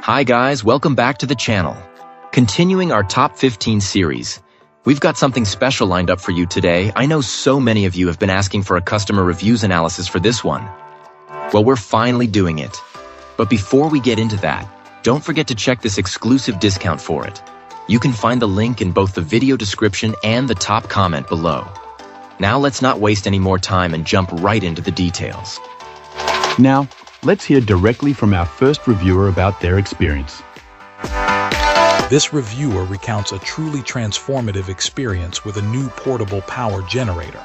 Hi guys, welcome back to the channel. Continuing our top 15 series, we've got something special lined up for you today. I know so many of you have been asking for a customer reviews analysis for this one. Well, we're finally doing it. But before we get into that, don't forget to check this exclusive discount for it. You can find the link in both the video description and the top comment below. Now let's not waste any more time and jump right into the details. Now, let's hear directly from our first reviewer about their experience. This reviewer recounts a truly transformative experience with a new portable power generator.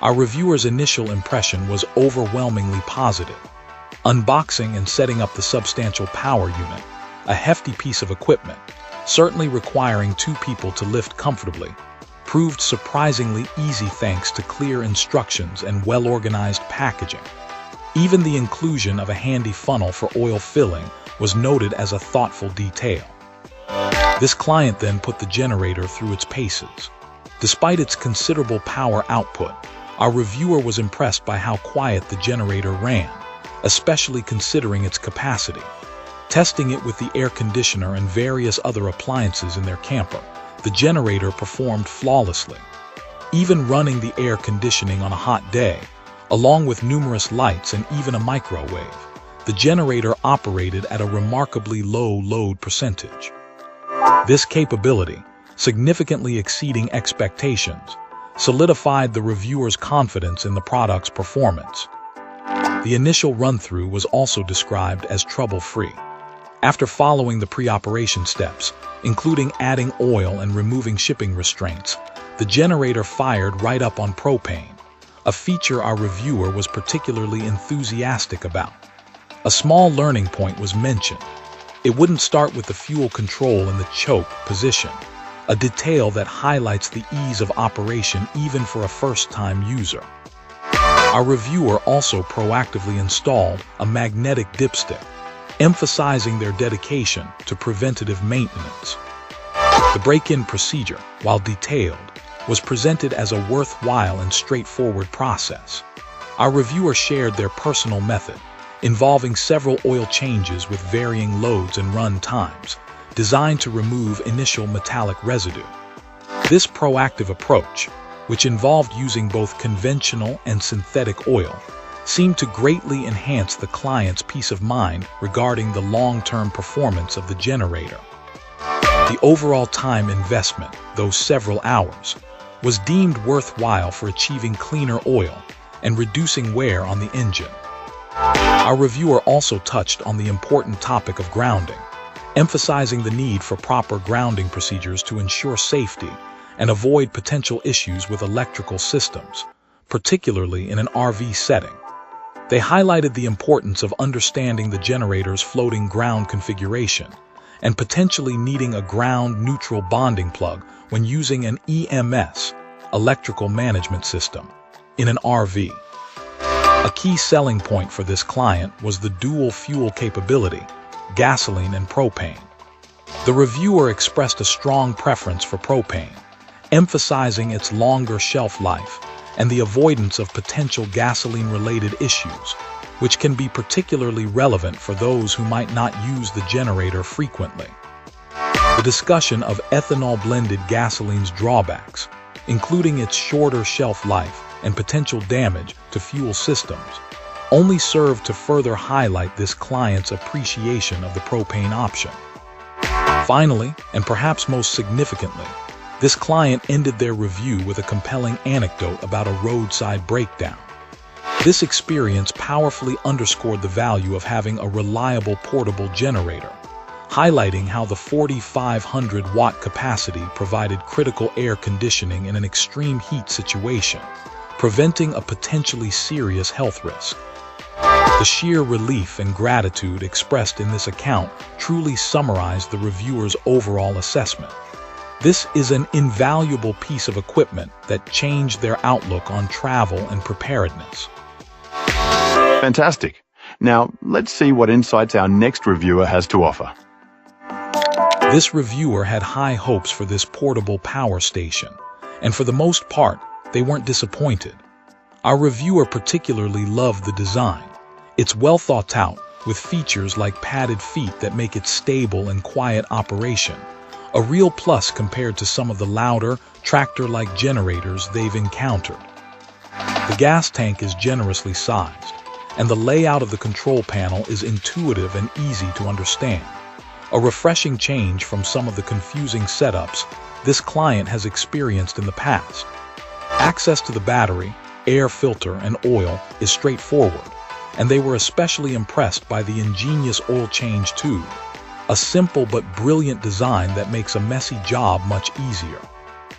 Our reviewer's initial impression was overwhelmingly positive. Unboxing and setting up the substantial power unit, a hefty piece of equipment, certainly requiring two people to lift comfortably, proved surprisingly easy thanks to clear instructions and well-organized packaging. Even the inclusion of a handy funnel for oil filling was noted as a thoughtful detail. This client then put the generator through its paces. Despite its considerable power output, our reviewer was impressed by how quiet the generator ran, especially considering its capacity. Testing it with the air conditioner and various other appliances in their camper, the generator performed flawlessly. Even running the air conditioning on a hot day, along with numerous lights and even a microwave, the generator operated at a remarkably low load percentage. This capability, significantly exceeding expectations, solidified the reviewer's confidence in the product's performance. The initial run-through was also described as trouble-free. After following the pre-operation steps, including adding oil and removing shipping restraints, the generator fired right up on propane, a feature our reviewer was particularly enthusiastic about. A small learning point was mentioned. It wouldn't start with the fuel control in the choke position, a detail that highlights the ease of operation even for a first-time user. Our reviewer also proactively installed a magnetic dipstick, emphasizing their dedication to preventative maintenance. The break-in procedure, while detailed, was presented as a worthwhile and straightforward process. Our reviewer shared their personal method, involving several oil changes with varying loads and run times, designed to remove initial metallic residue. This proactive approach, which involved using both conventional and synthetic oil, seemed to greatly enhance the client's peace of mind regarding the long-term performance of the generator. The overall time investment, though several hours, was deemed worthwhile for achieving cleaner oil and reducing wear on the engine. Our reviewer also touched on the important topic of grounding, emphasizing the need for proper grounding procedures to ensure safety and avoid potential issues with electrical systems, particularly in an RV setting. They highlighted the importance of understanding the generator's floating ground configuration and potentially needing a ground-neutral bonding plug when using an EMS, electrical management system, in an RV. A key selling point for this client was the dual fuel capability, gasoline and propane. The reviewer expressed a strong preference for propane, emphasizing its longer shelf life and the avoidance of potential gasoline-related issues, which can be particularly relevant for those who might not use the generator frequently. The discussion of ethanol-blended gasoline's drawbacks, including its shorter shelf life and potential damage to fuel systems, only served to further highlight this client's appreciation of the propane option. Finally, and perhaps most significantly, this client ended their review with a compelling anecdote about a roadside breakdown. This experience powerfully underscored the value of having a reliable portable generator, highlighting how the 4,500-watt capacity provided critical air conditioning in an extreme heat situation, preventing a potentially serious health risk. The sheer relief and gratitude expressed in this account truly summarized the reviewer's overall assessment. This is an invaluable piece of equipment that changed their outlook on travel and preparedness. Fantastic. Now, let's see what insights our next reviewer has to offer. This reviewer had high hopes for this portable power station, and for the most part, they weren't disappointed. Our reviewer particularly loved the design. It's well thought out, with features like padded feet that make it stable and quiet operation. A real plus compared to some of the louder, tractor-like generators they've encountered. The gas tank is generously sized, and the layout of the control panel is intuitive and easy to understand. A refreshing change from some of the confusing setups this client has experienced in the past. Access to the battery, air filter, and oil is straightforward, and they were especially impressed by the ingenious oil change tube, a simple but brilliant design that makes a messy job much easier.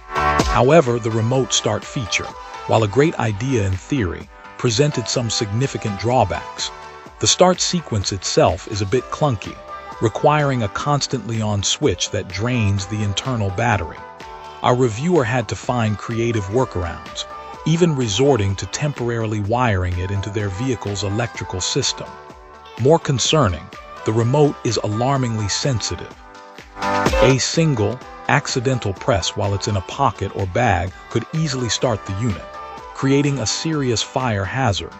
However, the remote start feature, while a great idea in theory, presented some significant drawbacks. The start sequence itself is a bit clunky, requiring a constantly on switch that drains the internal battery. Our reviewer had to find creative workarounds, even resorting to temporarily wiring it into their vehicle's electrical system. More concerning, the remote is alarmingly sensitive. A single, accidental press while it's in a pocket or bag could easily start the unit, creating a serious fire hazard,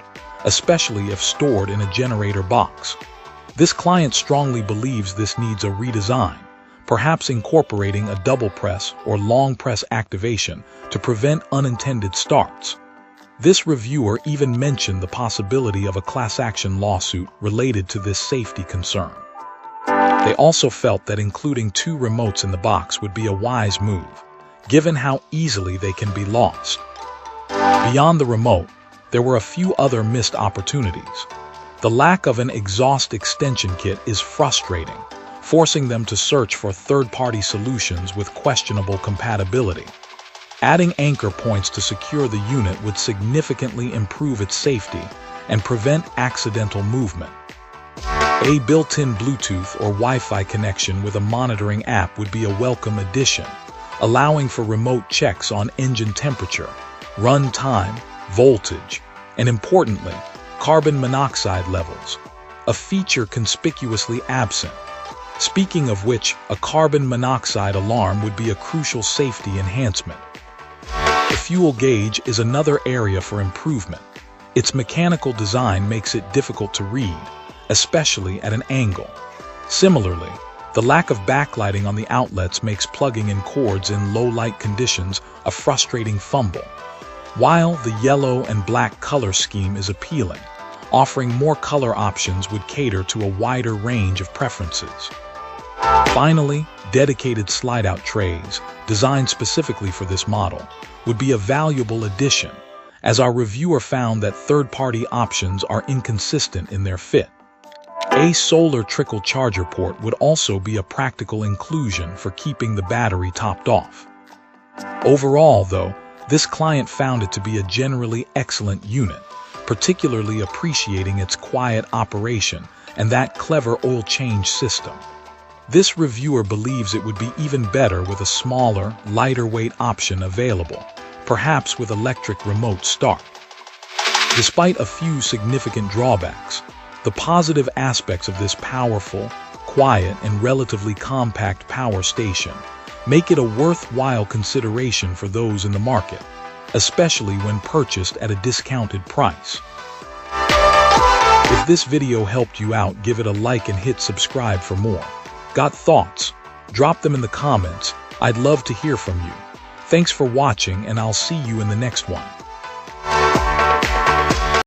especially if stored in a generator box. This client strongly believes this needs a redesign, perhaps incorporating a double press or long press activation to prevent unintended starts. This reviewer even mentioned the possibility of a class action lawsuit related to this safety concern. They also felt that including 2 remotes in the box would be a wise move, given how easily they can be lost. Beyond the remote, there were a few other missed opportunities. The lack of an exhaust extension kit is frustrating, forcing them to search for third-party solutions with questionable compatibility. Adding anchor points to secure the unit would significantly improve its safety and prevent accidental movement. A built-in Bluetooth or Wi-Fi connection with a monitoring app would be a welcome addition, allowing for remote checks on engine temperature, run time, voltage, and importantly, carbon monoxide levels, a feature conspicuously absent. Speaking of which, a carbon monoxide alarm would be a crucial safety enhancement. The fuel gauge is another area for improvement. Its mechanical design makes it difficult to read, especially at an angle. Similarly, the lack of backlighting on the outlets makes plugging in cords in low light conditions a frustrating fumble. While the yellow and black color scheme is appealing, offering more color options would cater to a wider range of preferences. Finally, dedicated slide-out trays, designed specifically for this model, would be a valuable addition, as our reviewer found that third-party options are inconsistent in their fit. A solar trickle charger port would also be a practical inclusion for keeping the battery topped off. Overall, though, this client found it to be a generally excellent unit, particularly appreciating its quiet operation and that clever oil change system. This reviewer believes it would be even better with a smaller, lighter weight option available, perhaps with electric remote start. Despite a few significant drawbacks, the positive aspects of this powerful, quiet, and relatively compact power station make it a worthwhile consideration for those in the market, especially when purchased at a discounted price. If this video helped you out, give it a like and hit subscribe for more. Got thoughts? Drop them in the comments. I'd love to hear from you. Thanks for watching, and I'll see you in the next one.